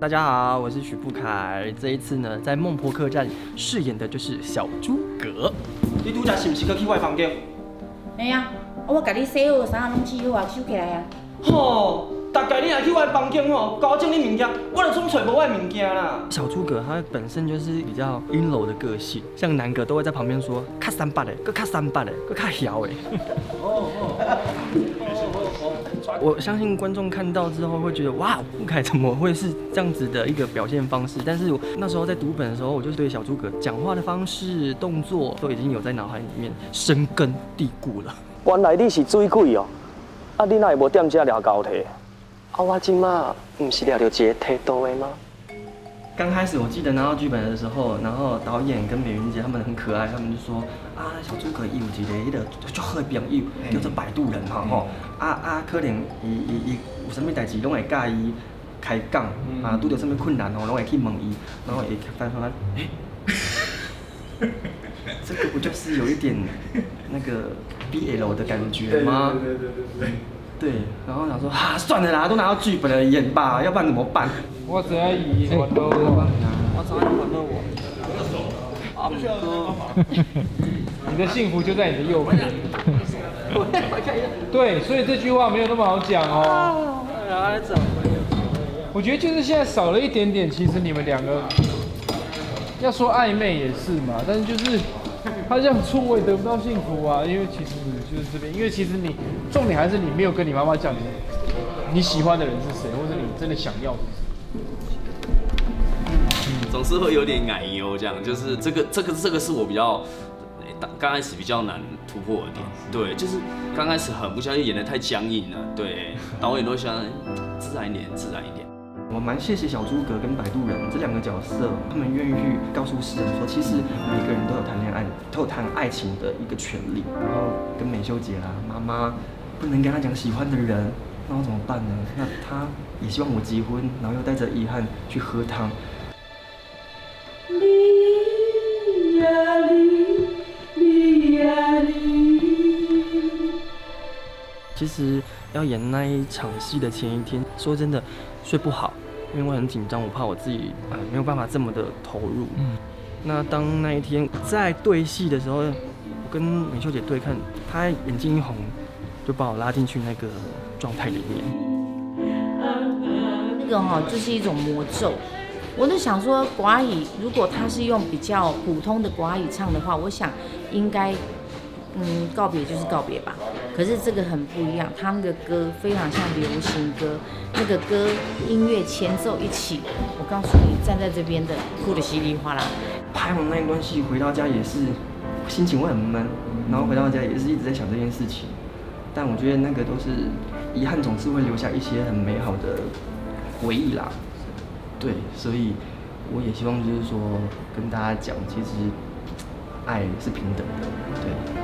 大家好，我是许富凯。这一次呢，在孟婆客栈饰演的就是小诸葛。你拄则是毋是去我的房间？哎呀，我甲你洗好，啥拢煮好啊，收起来啊。吼，大概你若去我的房间吼，搞我整你物件，我就总找无我的物件啦。小诸葛他本身就是比较阴柔的个性，像南哥都会在旁边说：“卡三八的，搁卡三八的，搁卡摇的。”我相信观众看到之后会觉得，哇，富凯怎么会是这样子的一个表现方式？但是我那时候在读本的时候，我就对小诸葛讲话的方式、动作都已经有在脑海里面深根蒂固了。原来你是水鬼哦！啊，你哪会无踮遮抓高铁？啊，我今嘛唔是抓到一个剃刀的吗？刚开始我记得拿到剧本的时候，然后导演跟美云姐他们很可爱，他们就说啊，小诸葛伊有一个迄个足好的朋友，叫做摆渡人吼，可能伊有啥物代志拢会甲伊开讲，拄到啥物困难吼，拢会去问伊，然后会翻，这个不就是有一点那个 BL 的感觉吗？对，然后想说算了啦，都拿到剧本了演吧，要不然怎么办？我只要以玩乐我，我只要玩乐我。你的幸福就在你的右边。对，所以这句话没有那么好讲哦。我觉得就是现在少了一点点，其实你们两个要说暧昧也是嘛，但是就是他这样做我也得不到幸福啊，因为其实就是这边，因为其实你重点还是你没有跟你妈妈讲你喜欢的人是谁，或者你真的想要的是谁。总是会有点奶油，这样就是这个是我比较刚开始比较难突破的点。对，就是刚开始很不相信，演得太僵硬了。对，导演都想自然一点，自然一点。我蛮谢谢小诸葛跟摆渡人这两个角色，他们愿意去告诉世人说，其实每个人都有谈恋爱、都有谈爱情的一个权利。然后跟美秀姐啦、妈妈不能跟她讲喜欢的人，那我怎么办呢？那她也希望我结婚，然后又带着遗憾去喝汤。其实要演那一场戏的前一天，说真的睡不好，因为我很紧张，我怕我自己没有办法这么的投入。那当那一天在对戏的时候，我跟美秀姐对看，她眼睛一红，就把我拉进去那个状态里面。那个就是一种魔咒。我就想说，国语如果他是用比较普通的国语唱的话，我想应该，告别就是告别吧。可是这个很不一样，他那个歌非常像流行歌，那个歌音乐前奏一起，我告诉你，站在这边的哭得稀里哗啦。拍完那一段戏回到家也是心情会很闷，然后回到家也是一直在想这件事情。但我觉得那个都是遗憾，总是会留下一些很美好的回忆啦。对，所以我也希望就是说跟大家讲，其实爱是平等的，对。